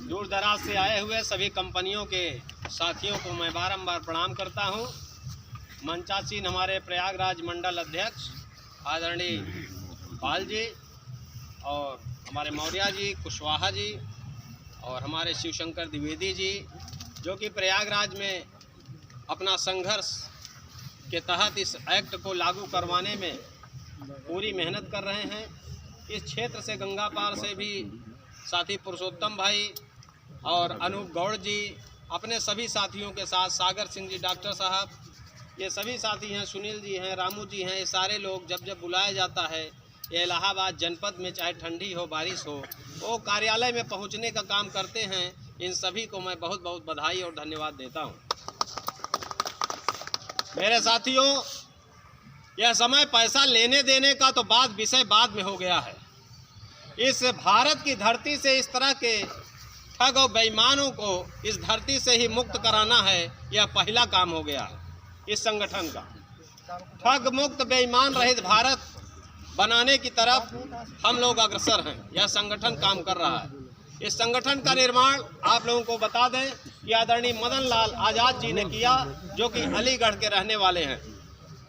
दूर दराज से आए हुए सभी कंपनियों के साथियों को मैं बारंबार प्रणाम करता हूं। मंचासीन हमारे प्रयागराज मंडल अध्यक्ष आदरणीय पाल जी और हमारे मौर्य जी, कुशवाहा जी और हमारे शिवशंकर द्विवेदी जी, जो कि प्रयागराज में अपना संघर्ष के तहत इस एक्ट को लागू करवाने में पूरी मेहनत कर रहे हैं। इस क्षेत्र से गंगा पार से भी साथी पुरुषोत्तम भाई और अनूप गौड़ जी अपने सभी साथियों के साथ, सागर सिंह जी, डॉक्टर साहब, ये सभी साथी हैं, सुनील जी हैं, रामू जी हैं, ये सारे लोग जब जब बुलाया जाता है ये इलाहाबाद जनपद में, चाहे ठंडी हो बारिश हो, वो कार्यालय में पहुंचने का काम करते हैं। इन सभी को मैं बहुत बहुत बधाई और धन्यवाद देता हूं। मेरे साथियों, यह समय पैसा लेने देने का तो विषय बाद में हो गया है। इस भारत की धरती से इस तरह के ठग और बेईमानों को इस धरती से ही मुक्त कराना है, यह पहला काम हो गया है इस संगठन का। ठग मुक्त बेईमान रहित भारत बनाने की तरफ हम लोग अग्रसर हैं। यह संगठन काम कर रहा है। इस संगठन का निर्माण आप लोगों को बता दें कि आदरणीय मदन लाल आज़ाद जी ने किया, जो कि अलीगढ़ के रहने वाले हैं।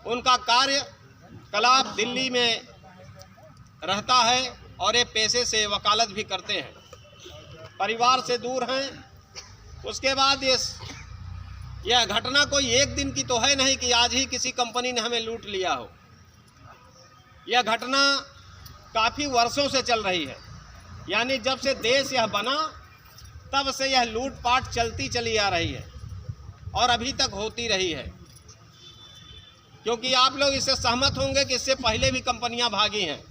उनका कार्यकलाप दिल्ली में रहता है और ये पेशे से वकालत भी करते हैं, परिवार से दूर हैं। उसके बाद यह घटना कोई एक दिन की तो है नहीं कि आज ही किसी कंपनी ने हमें लूट लिया हो। यह घटना काफ़ी वर्षों से चल रही है, यानी जब से देश यह बना तब से यह लूटपाट चलती चली आ रही है और अभी तक होती रही है। क्योंकि आप लोग इससे सहमत होंगे कि इससे पहले भी कंपनियां भागी हैं।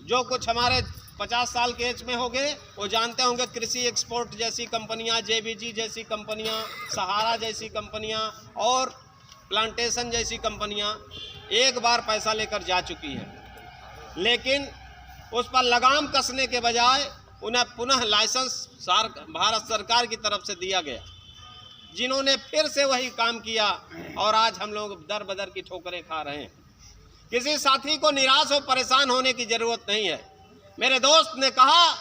जो कुछ हमारे 50 साल के एज में हो गए वो जानते होंगे, कृषि एक्सपोर्ट जैसी कंपनियां, जेबीजी जैसी कंपनियां, सहारा जैसी कंपनियां और प्लांटेशन जैसी कंपनियां एक बार पैसा लेकर जा चुकी हैं, लेकिन उस पर लगाम कसने के बजाय उन्हें पुनः लाइसेंस भारत सरकार की तरफ से दिया गया, जिन्होंने फिर से वही काम किया और आज हम लोग दर बदर की ठोकरें खा रहे हैं। किसी साथी को निराश और परेशान होने की ज़रूरत नहीं है। मेरे दोस्त ने कहा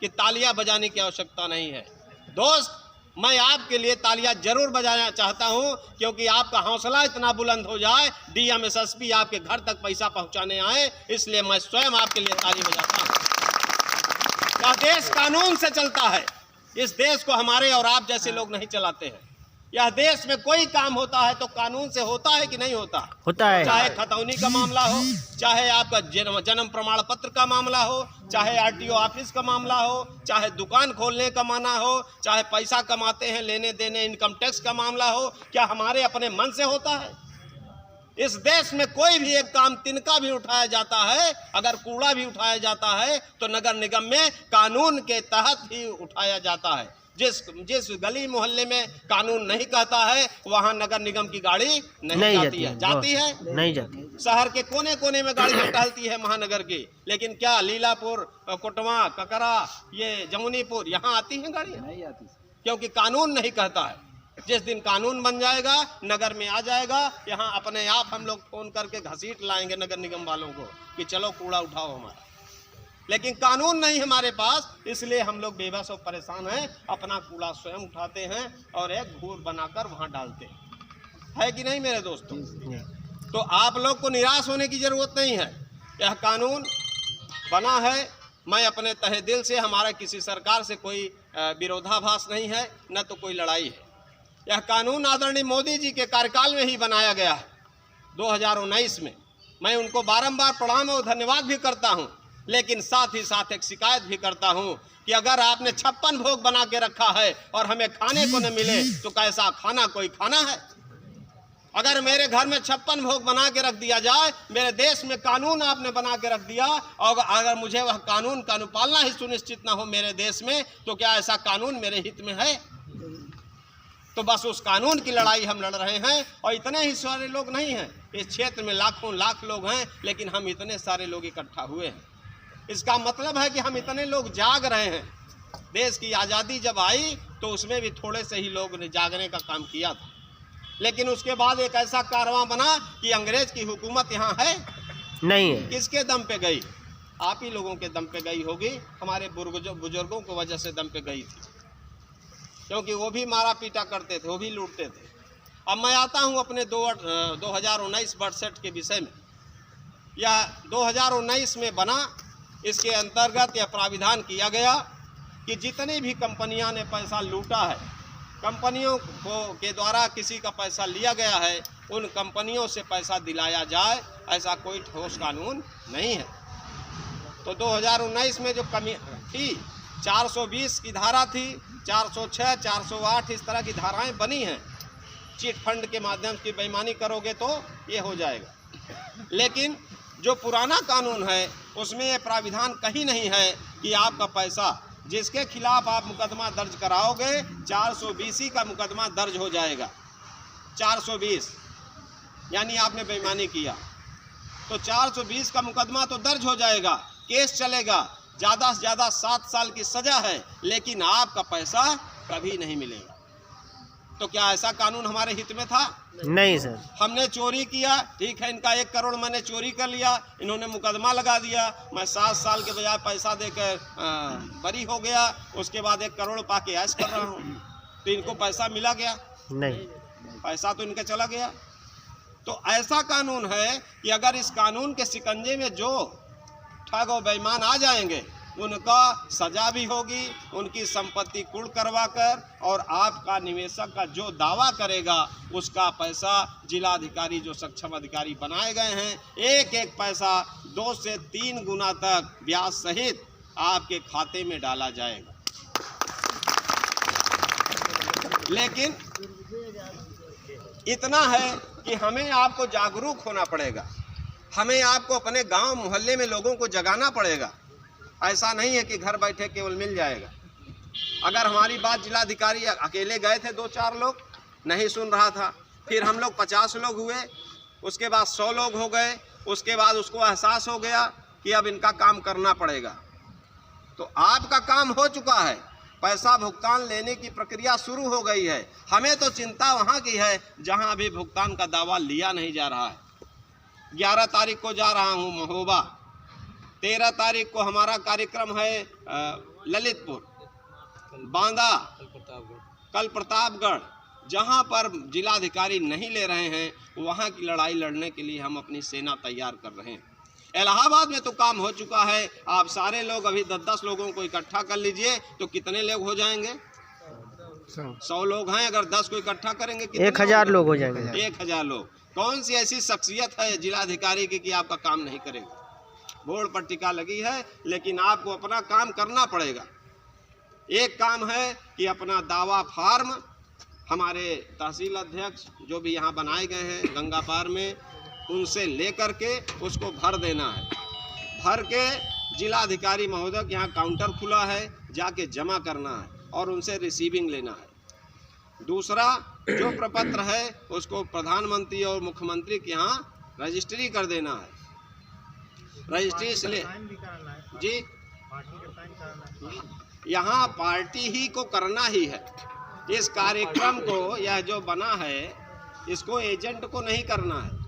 कि तालियां बजाने की आवश्यकता नहीं है। दोस्त, मैं आपके लिए तालियां जरूर बजाना चाहता हूं, क्योंकि आपका हौसला इतना बुलंद हो जाए, डीएम एसएसपी आपके घर तक पैसा पहुंचाने आए, इसलिए मैं स्वयं आपके लिए ताली बजाता हूं। यह देश कानून से चलता है। इस देश को हमारे और आप जैसे लोग नहीं चलाते हैं। यह देश में कोई काम होता है तो कानून से होता है कि नहीं होता? होता है। चाहे खतौनी का मामला हो, चाहे आपका जन्म प्रमाण पत्र का मामला हो, चाहे आरटीओ ऑफिस का मामला हो, चाहे दुकान खोलने का मामला हो, चाहे पैसा कमाते हैं लेने देने इनकम टैक्स का मामला हो, क्या हमारे अपने मन से होता है? इस देश में कोई भी एक काम तिनका भी उठाया जाता है, अगर कूड़ा भी उठाया जाता है तो नगर निगम में कानून के तहत ही उठाया जाता है। जिस गली मोहल्ले में कानून नहीं कहता है वहां नगर निगम की गाड़ी नहीं जाती है। जाती है? नहीं जाती। शहर के कोने कोने में गाड़ियां टहलती है महानगर की, लेकिन क्या लीलापुर, कोटवा, ककरा, ये जमुनीपुर, यहाँ आती हैं गाड़ियां? नहीं आती, क्योंकि कानून नहीं कहता है। जिस दिन कानून बन जाएगा, नगर में आ जाएगा, यहाँ अपने आप हम लोग फोन करके घसीट लाएंगे नगर निगम वालों को कि चलो कूड़ा उठाओ हमारा। लेकिन कानून नहीं हमारे पास, इसलिए हम लोग बेबस और परेशान हैं। अपना कूड़ा स्वयं उठाते हैं और एक घूर बनाकर वहां डालते हैं। है कि नहीं मेरे दोस्तों? तो आप लोग को निराश होने की जरूरत नहीं है। यह कानून बना है। मैं अपने तहे दिल से, हमारा किसी सरकार से कोई विरोधाभास नहीं है, न तो कोई लड़ाई है। यह कानून आदरणीय मोदी जी के कार्यकाल में ही बनाया गया है 2019 में। मैं उनको बारंबार प्रणाम और धन्यवाद भी करता हूं, लेकिन साथ ही साथ एक शिकायत भी करता हूं कि अगर आपने 56 भोग बना के रखा है और हमें खाने को न मिले तो कैसा खाना कोई खाना है? अगर मेरे घर में 56 भोग बना के रख दिया जाए, मेरे देश में कानून आपने बना के रख दिया, और अगर मुझे वह कानून का अनुपालना ही सुनिश्चित न हो मेरे देश में, तो क्या ऐसा कानून मेरे हित में है? तो बस उस कानून की लड़ाई हम लड़ रहे हैं। और इतने ही सारे लोग नहीं हैं, इस क्षेत्र में लाखों लाख लोग हैं, लेकिन हम इतने सारे लोग इकट्ठा हुए हैं। इसका मतलब है कि हम इतने लोग जाग रहे हैं। देश की आज़ादी जब आई तो उसमें भी थोड़े से ही लोग ने जागने का काम किया था, लेकिन उसके बाद एक ऐसा कारवां बना कि अंग्रेज की हुकूमत यहाँ है नहीं है। किसके दम पे गई? आप ही लोगों के दम पे गई होगी, हमारे बुजुर्गों की वजह से दम पे गई थी। क्योंकि वो भी मारा पीटा करते थे, वो भी लूटते थे। अब मैं आता हूँ अपने 2019 बजट के विषय में। यह 2019 में बना, इसके अंतर्गत यह प्राविधान किया गया कि जितनी भी कंपनियां ने पैसा लूटा है, कंपनियों को के द्वारा किसी का पैसा लिया गया है, उन कंपनियों से पैसा दिलाया जाए, ऐसा कोई ठोस कानून नहीं है। तो 2019 में जो कमी थी, 420 की धारा थी, 406, 408 इस तरह की धाराएं बनी हैं। चिट फंड के माध्यम से बेईमानी करोगे तो ये हो जाएगा। लेकिन जो पुराना कानून है उसमें ये प्राविधान कहीं नहीं है कि आपका पैसा जिसके खिलाफ आप मुकदमा दर्ज कराओगे, 420 का मुकदमा दर्ज हो जाएगा। 420 यानी आपने बेईमानी किया तो 420 का मुकदमा तो दर्ज हो जाएगा, केस चलेगा, ज़्यादा से ज़्यादा 7 साल की सज़ा है, लेकिन आपका पैसा कभी नहीं मिलेगा। तो क्या ऐसा कानून हमारे हित में था? नहीं सर। हमने चोरी किया, ठीक है, इनका 1 करोड़ मैंने चोरी कर लिया, इन्होंने मुकदमा लगा दिया, मैं 7 साल के बजाय पैसा देकर बरी हो गया, उसके बाद 1 करोड़ पाके ऐश कर रहा हूँ, तो इनको पैसा मिला गया? नहीं, पैसा तो इनका चला गया। तो ऐसा कानून है कि अगर इस कानून के शिकंजे में जो ठग और बेईमान आ जाएंगे, उनका सजा भी होगी, उनकी संपत्ति कुर्क करवाकर, और आपका निवेशक का जो दावा करेगा उसका पैसा जिलाधिकारी जो सक्षम अधिकारी बनाए गए हैं, एक एक पैसा 2 से 3 गुना तक ब्याज सहित आपके खाते में डाला जाएगा। लेकिन इतना है कि हमें आपको जागरूक होना पड़ेगा, हमें आपको अपने गांव मोहल्ले में लोगों को जगाना पड़ेगा। ऐसा नहीं है कि घर बैठे केवल मिल जाएगा। अगर हमारी बात जिलाधिकारी अकेले गए थे, 2-4 लोग, नहीं सुन रहा था, फिर हम लोग 50 लोग हुए, उसके बाद 100 लोग हो गए, उसके बाद उसको एहसास हो गया कि अब इनका काम करना पड़ेगा। तो आपका काम हो चुका है, पैसा भुगतान लेने की प्रक्रिया शुरू हो गई है। हमें तो चिंता वहाँ की है जहाँ अभी भुगतान का दावा लिया नहीं जा रहा है। 11 तारीख को जा रहा हूँ महोबा, 13 तारीख को हमारा कार्यक्रम है ललितपुर, बांदा, कल प्रतापगढ़। जहाँ पर जिलाधिकारी नहीं ले रहे हैं, वहाँ की लड़ाई लड़ने के लिए हम अपनी सेना तैयार कर रहे हैं। इलाहाबाद में तो काम हो चुका है, आप सारे लोग अभी 10-10 लोगों को इकट्ठा कर लीजिए तो कितने लोग हो जाएंगे? 100 लोग हैं, अगर 10 को इकट्ठा करेंगे 1000 लोग हो जाएंगे। 1000 लोग। कौन सी ऐसी शख्सियत है जिलाधिकारी की कि आपका काम नहीं करेगा? बोर्ड पर टिका लगी है, लेकिन आपको अपना काम करना पड़ेगा। एक काम है कि अपना दावा फार्म हमारे तहसील अध्यक्ष जो भी यहाँ बनाए गए हैं गंगा पार में, उनसे लेकर के उसको भर देना है। भर के जिलाधिकारी महोदय के यहाँ काउंटर खुला है, जाके जमा करना है और उनसे रिसीविंग लेना है। दूसरा, जो प्रपत्र है उसको प्रधानमंत्री और मुख्यमंत्री के यहाँ रजिस्ट्री कर देना है। रजिस्ट्री से ले जी, यहाँ पार्टी ही को करना ही है। इस कार्यक्रम को, यह जो बना है, इसको एजेंट को नहीं करना है।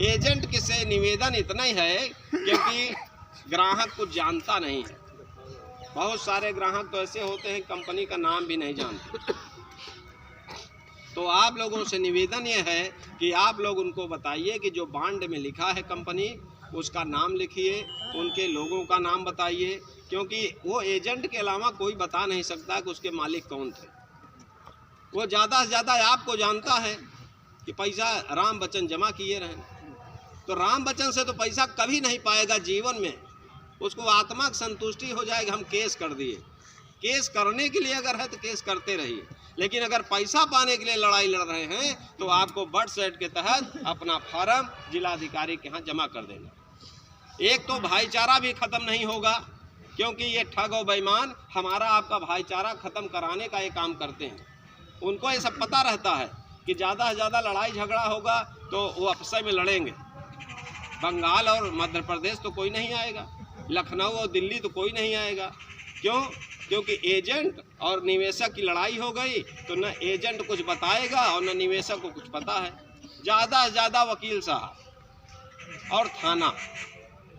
एजेंट से निवेदन इतना ही है क्योंकि ग्राहक कुछ जानता नहीं है। बहुत सारे ग्राहक तो ऐसे होते हैं कंपनी का नाम भी नहीं जानते। तो आप लोगों से निवेदन ये है कि आप लोग उनको बताइए कि जो बांड में लिखा है कंपनी, उसका नाम लिखिए, उनके लोगों का नाम बताइए, क्योंकि वो एजेंट के अलावा कोई बता नहीं सकता कि उसके मालिक कौन थे। वो ज़्यादा से ज़्यादा आपको जानता है कि पैसा राम बच्चन जमा किए रहें, तो राम बच्चन से तो पैसा कभी नहीं पाएगा जीवन में। उसको आत्मा की संतुष्टि हो जाएगी, हम केस कर दिए। केस करने के लिए अगर है तो केस करते रहिए, लेकिन अगर पैसा पाने के लिए लड़ाई लड़ रहे हैं तो आपको बर्ड सेट के तहत अपना फार्म जिलाधिकारी के यहाँ जमा कर देना। एक तो भाईचारा भी ख़त्म नहीं होगा, क्योंकि ये ठग और बेईमान हमारा आपका भाईचारा ख़त्म कराने का ये काम करते हैं। उनको ये सब पता रहता है कि ज़्यादा से ज़्यादा लड़ाई झगड़ा होगा तो वो आपस में लड़ेंगे। बंगाल और मध्य प्रदेश तो कोई नहीं आएगा, लखनऊ और दिल्ली तो कोई नहीं आएगा। क्यों? क्योंकि एजेंट और निवेशक की लड़ाई हो गई तो न एजेंट कुछ बताएगा और न निवेशक को कुछ पता है। ज़्यादा से ज़्यादा वकील साहब और थाना,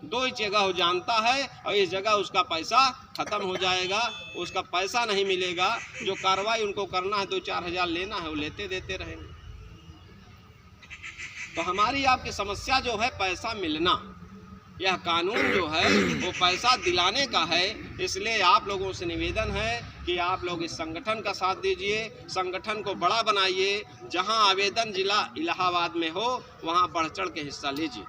दो ही जगह वो जानता है और इस जगह उसका पैसा ख़त्म हो जाएगा, उसका पैसा नहीं मिलेगा। जो कार्रवाई उनको करना है 2-4 हज़ार लेना है वो लेते देते रहेंगे। तो हमारी आपकी समस्या जो है पैसा मिलना, यह कानून जो है वो पैसा दिलाने का है। इसलिए आप लोगों से निवेदन है कि आप लोग इस संगठन का साथ दीजिए, संगठन को बड़ा बनाइए। जहां आवेदन जिला इलाहाबाद में हो वहां बढ़ चढ़ के हिस्सा लीजिए।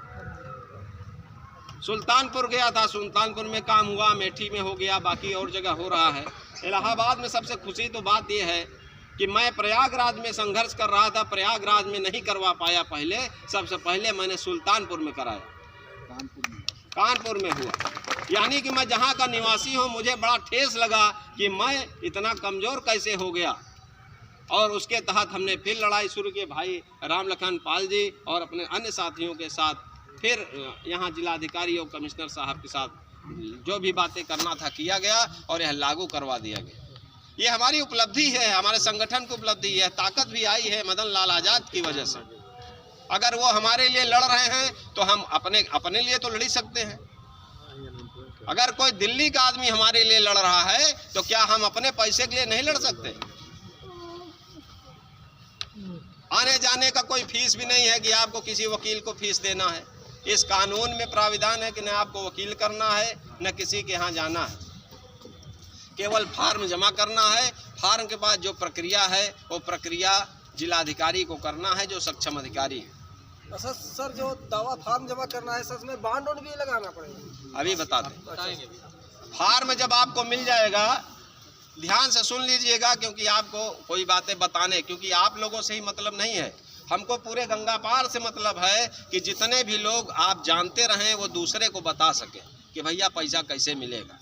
सुल्तानपुर गया था, सुल्तानपुर में काम हुआ, अमेठी में हो गया, बाकी और जगह हो रहा है। इलाहाबाद में सबसे खुशी तो बात यह है कि मैं प्रयागराज में संघर्ष कर रहा था, प्रयागराज में नहीं करवा पाया पहले, सबसे पहले मैंने सुल्तानपुर में कराया, कानपुर में हुआ। यानी कि मैं जहाँ का निवासी हूँ मुझे बड़ा ठेस लगा कि मैं इतना कमज़ोर कैसे हो गया। और उसके तहत हमने फिर लड़ाई शुरू की, भाई राम लखन पाल जी और अपने अन्य साथियों के साथ फिर यहाँ जिलाधिकारी और कमिश्नर साहब के साथ जो भी बातें करना था किया गया और यह लागू करवा दिया गया। ये हमारी उपलब्धि है, हमारे संगठन की उपलब्धि है। ताकत भी आई है मदन लाल आज़ाद की वजह से। अगर वो हमारे लिए लड़ रहे हैं तो हम अपने लिए तो लड़ ही सकते हैं। अगर कोई दिल्ली का आदमी हमारे लिए लड़ रहा है तो क्या हम अपने पैसे के लिए नहीं लड़ सकते? आने जाने का कोई फीस भी नहीं है कि आपको किसी वकील को फीस देना है। इस कानून में प्राविधान है कि न आपको वकील करना है न किसी के यहाँ जाना है, केवल फार्म जमा करना है। फार्म के बाद जो प्रक्रिया है वो प्रक्रिया जिलाधिकारी को करना है जो सक्षम अधिकारी है। सर जो दावा फार्म जमा करना है सर में बॉन्ड भी लगाना पड़ेगा? अभी बता दें। फार्म जब आपको मिल जाएगा, ध्यान से सुन लीजिएगा क्योंकि आपको कोई बातें बताने, क्योंकि आप लोगों से ही मतलब नहीं है, हमको पूरे गंगा पार से मतलब है कि जितने भी लोग आप जानते रहें वो दूसरे को बता सकें कि भैया पैसा कैसे मिलेगा।